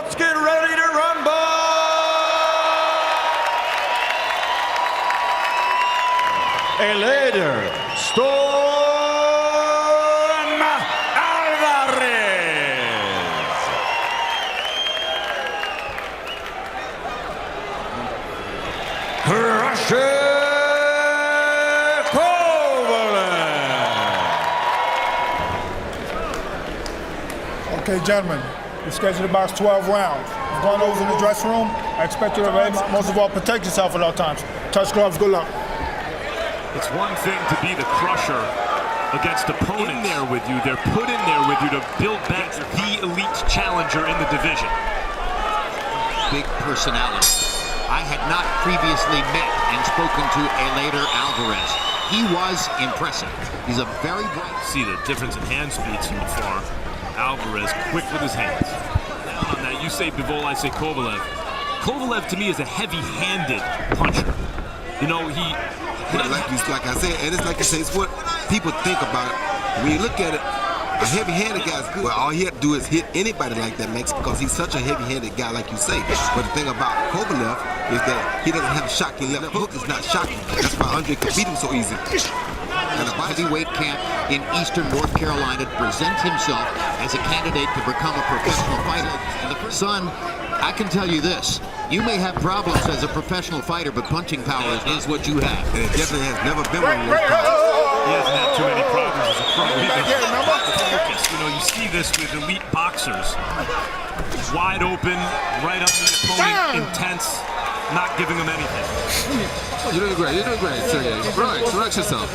Let's get ready to rumble! Eلیدر Storm Alvarez. Russia Kovalov. Okay, gentlemen, you're scheduled to box 12 rounds. You've gone over in the dressing room. I expect you to, most of all, protect yourself at all times. Touch gloves, good luck. It's one thing to be the crusher against opponents in there with you. They're put in there with you to build back the elite challenger in the division. Big personality. I had not previously met and spoken to Eلیدر Alvarez. He was impressive. He's a very bright. See the difference in hand speed so far. Alvarez quick with his hands. Down on that, you say Bivol, I say Kovalev. Kovalev to me is a heavy-handed puncher. You know, like I said, and it's like I say, it's what people think about it. When you look at it, a heavy-handed guy is good. Well, all he had to do is hit anybody like that, Max, because he's such a heavy-handed guy, like you say. But the thing about Kovalev is that he doesn't have a shocking left hook. It's not shocking. That's why Andre could beat him so easy. And a heavyweight camp in Eastern North Carolina to present himself as a candidate to become a professional fighter. And the son, I can tell you this. You may have problems as a professional fighter, but punching power is what you have. And it definitely has never been one of those problems. He hasn't had too many problems as a pro. Focus. You know, you see this with elite boxers. Wide open, right up the opponent, intense, not giving him anything. You're doing great, Sergey. Relax yourself.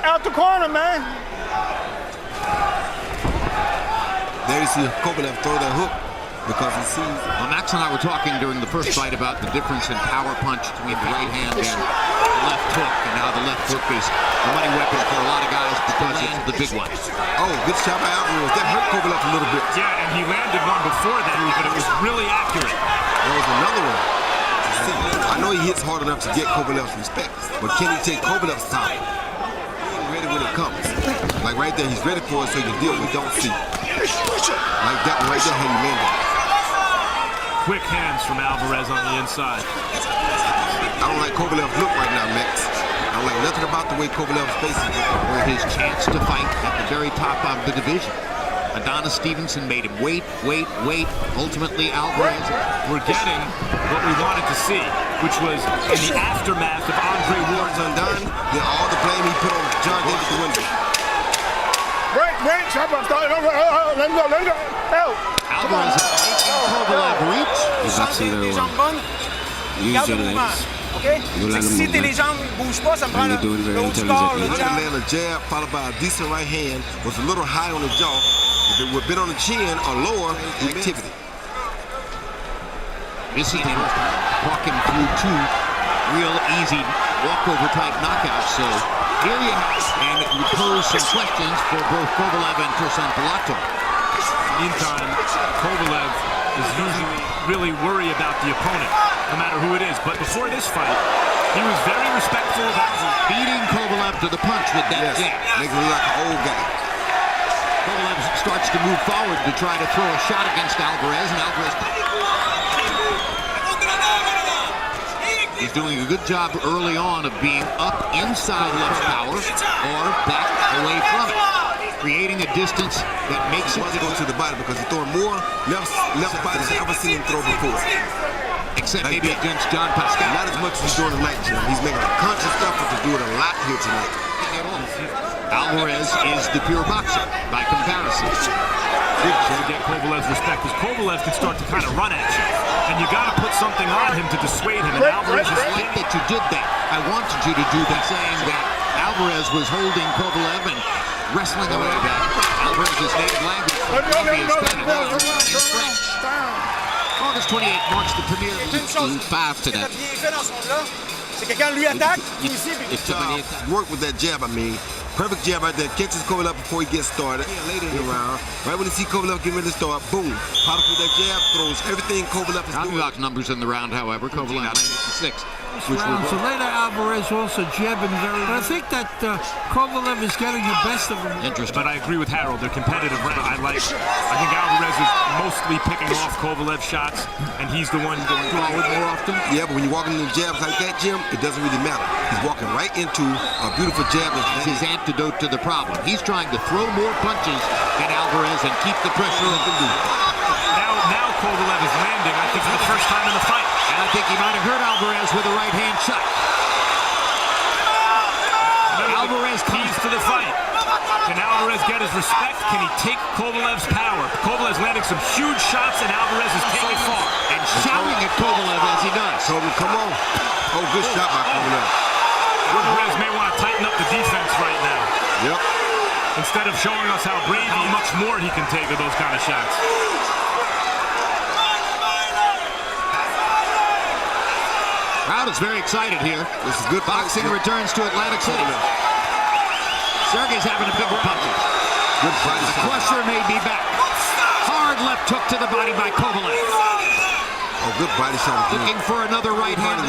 Out the corner, man. There you see Kovalev throw that hook because he sees. Well, Max and I were talking during the first fight about the difference in power punch between the right hand and the left hook, and now the left hook is a money weapon for a lot of guys because it's the big one. Oh, good shot by Alvarez. That hurt Kovalev a little bit. Yeah, and he landed one before that, but it was really accurate. There was another one. See, I know he hits hard enough to get Kovalev's respect, but can he take Kovalev's time? He's ready when it comes. Like right there, he's ready for it, so you can deal. We don't see. Like that one right there, how you landed. Quick hands from Alvarez on the inside. I don't like Kovalev's look right now, Max. I don't like nothing about the way Kovalev's face is looking. For his chance to fight at the very top of the division. Adonis Stevenson made him wait. Ultimately, Alvarez. We're getting what we wanted to see, which was in the aftermath of Andre Ward's undone. Then all the blame he put on John Davis the window. Wait, stop, let him go. Help. Alvarez is making Kovalev reach. Use your legs. Si les jambes ne bougent pas, ça me prend le haut du corps, le jab. Land a jab followed by a decent right hand was a little high on the jaw. If it were a bit on the chin or lower, activity. This is walking through two real easy walkover type knockouts. So here you have, and it would pose some questions for both Kovalev and Tursun Pilato. Meantime, Kovalev is usually really worried about the opponent, no matter who it is. But before this fight, he was very respectful of Alvarez. Beating Kovalev to the punch with that jab. Making him look like an old guy. Kovalev starts to move forward to try to throw a shot against Alvarez, and Alvarez. He's doing a good job early on of being up inside left power or back away from it, creating a distance that makes it go to the body because he's throwing more left body than I've ever seen him throw before. Except like maybe against John Pascal. Not as much as he's doing tonight, Jim. He's making a conscious effort to do it a lot here tonight. Alvarez is the pure boxer by comparison. To get Kovalev's respect, because Kovalev can start to kind of run at you, and you got to put something on him to dissuade him. And Alvarez is like that you did that. I wanted you to do that, saying that Alvarez was holding Kovalev and wrestling away that. Alvarez's native language is French. August 28th marks the premiere of 5 today. C'est que quand lui attaque, work with that jab, I mean. Perfect jab right there. Catches Kovalev before he gets started. Later in the round, right when you see Kovalev getting ready to start, boom. Pops with that jab, throws everything Kovalev is doing. Numbers in the round, however. Kovalev 96. So later Alvarez also jabbing very. But I think that Kovalev is getting the best of him. Interesting. But I agree with Harold. They're competitive round. I think Alvarez is mostly picking off Kovalev's shots, and he's the one going forward more often. Yeah, but when you're walking into jabs like that, Jim, it doesn't really matter. He's walking right into a beautiful jab. It's his antidote to the problem. He's trying to throw more punches than Alvarez and keep the pressure on. Now Kovalev is landing, I think, for the first time in the fight. And I think he might have hurt Alvarez with a right-hand shot. Alvarez keys to the fight. Can Alvarez get his respect? Can he take Kovalev's power? Kovalev's landing some huge shots, and Alvarez is taking far. And shouting at Kovalev as he does. So come on. Oh, good shot by Kovalev. Alvarez may want to tighten up the defense right now. Yep. Instead of showing us how brave, how much more he can take of those kind of shots. Crowd is very excited here. This is good boxing. Returns to Atlantic City. Sergey's having a big punches. Good fight. The crusher may be back. Hard left hook to the body by Kovalev. Oh, good body shot. Looking for another right hand.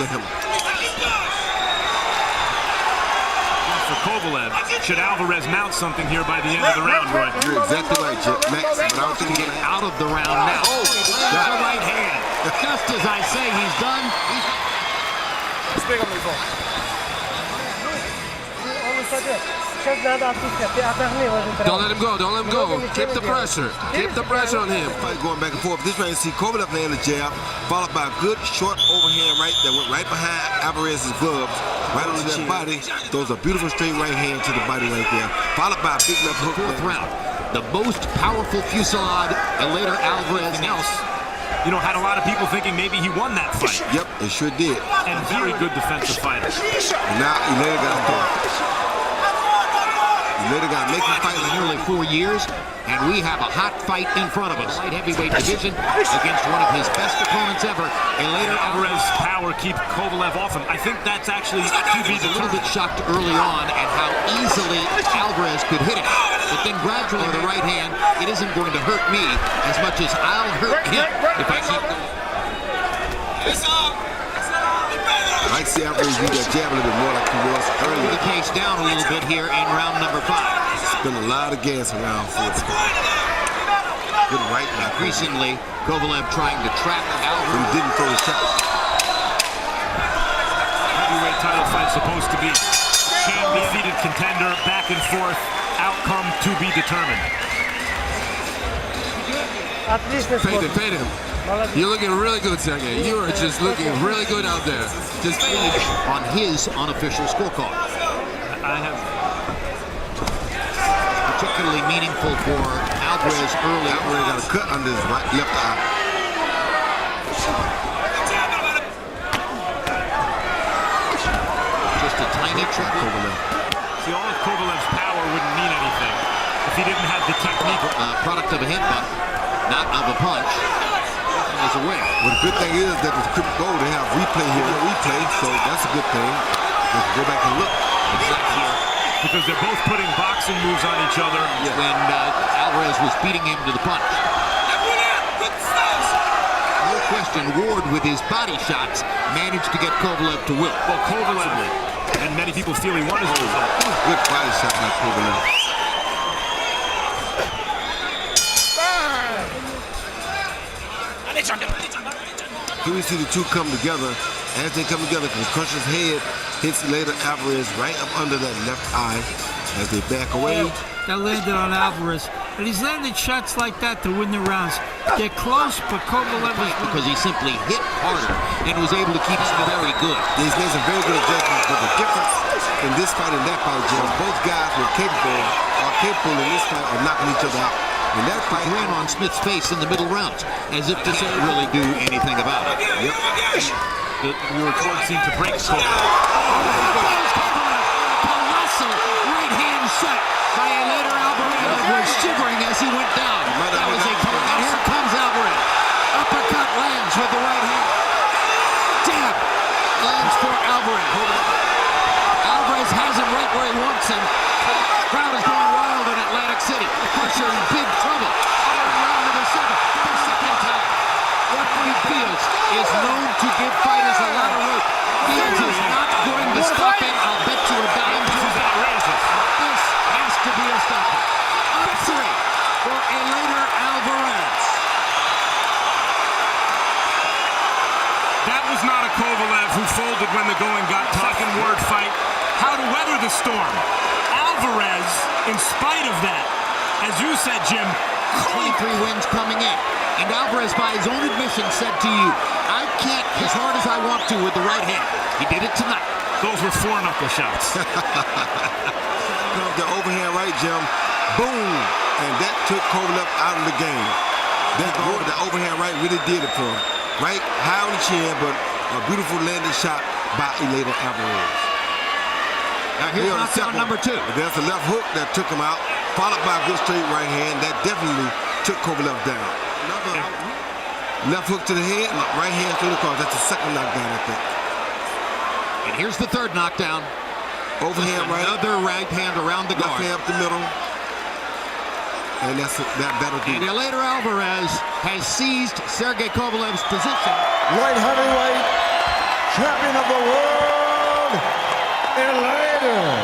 For Kovalev, should Alvarez mount something here by the end of the round, Roy? You're exactly right, Max. But I don't think he get out of the round now. Oh, the right hand. Just as I say, he's done. Don't let him go. Don't let him go. Keep the pressure. Keep the pressure on him. Fight going back and forth. This round, you see Kovalev land a jab, followed by a good short overhand right that went right behind Alvarez's gloves, right on the body. Throws a beautiful straight right hand to the body right there, followed by a big left hook. Fourth round. The most powerful fusillade, and later Alvarez else. You know, had a lot of people thinking maybe he won that fight. Yep, it sure did. And very good defensive fighter. And now Eلیدر got to Eلیدر got to make him fight for nearly 4 years, and we have a hot fight in front of us. Light heavyweight division against one of his best opponents ever. Eلیدر Alvarez's power keep Kovalev off him. I think that's actually to be a little bit shocked early on at how easily Alvarez could hit it. But then gradually the right hand, it isn't going to hurt me as much as I'll hurt him if I keep going. I like to see Alvarez use that jab a little bit more like he was earlier. The pace down a little bit here in round number 5. Spent a lot of gas around 4. Good right now. Increasingly, Kovalev trying to trap Alvarez. But he didn't throw the shot. Heavyweight title fight supposed to be champion-defeated contender, back and forth, outcome to be determined. Fade him. You're looking really good, Sergey. You are just looking really good out there. Just on his unofficial scorecard. I have particularly meaningful for Alvarez early. Alvarez got a cut under his left eye. Just a tiny trick over there. See, all of Kovalev's power wouldn't mean anything if he didn't have the technique. Product of a headbutt, not of a punch. As a win. Well, the good thing is that with Crip Gold, they have replay here, so that's a good thing. They can go back and look. Because they're both putting boxing moves on each other. Yeah. When Alvarez was beating him to the punch. No question, Ward with his body shots managed to get Kovalev to will. Well, Kovalev, and many people feel he won his result. Good body shot by Kovalev. Here we see the two come together. As they come together, Concussion's head hits Eلیدر Alvarez right up under that left eye as they back away. That landed on Alvarez. And he's landed shots like that to win the rounds. They're close, but Kovalev is because he simply hit harder and was able to keep it very good. He's made some very good adjustments, but the difference in this fight and that fight, Jim, both guys were capable in this fight of knocking each other out. And that fight ran on Smith's face in the middle rounds, as if to say really do anything about it. Yep. The report seemed to break Kovalev. Colossal right hand shot by Eلیدر Alvarez was shivering as he went down. That was a call. And here comes Alvarez. Uppercut lands with the right hand. Jab lands for Alvarez. Alvarez has him right where he wants him. Crowd is going wild in Atlantic City. Crusher in big trouble. Round number 7, the second time. Referee Fields is known to give fighters a lot of rope. Fields folded when the going got tough. Second word fight, how to weather the storm. Alvarez, in spite of that, as you said, Jim, 23 wins coming in. And Alvarez, by his own admission, said to you, I can't as hard as I want to with the right hand. He did it tonight. Those were 4-knuckle shots. The overhand right, Jim. Boom! And that took Kovalev out of the game. The overhand right really did it for him. Right, high on the chin, but a beautiful landing shot by Eلیدر Alvarez. Now here's knockdown number 2. There's a left hook that took him out, followed by a good straight right hand. That definitely took Kovalev down. Another left hook to the head, right hand through the cross. That's the second knockdown, I think. And here's the third knockdown. Overhand right. Another right hand around the guard. Left hand up the middle. And that'll do. And Eلیدر Alvarez has seized Sergei Kovalev's position. Light heavyweight champion of the world, Eلیدر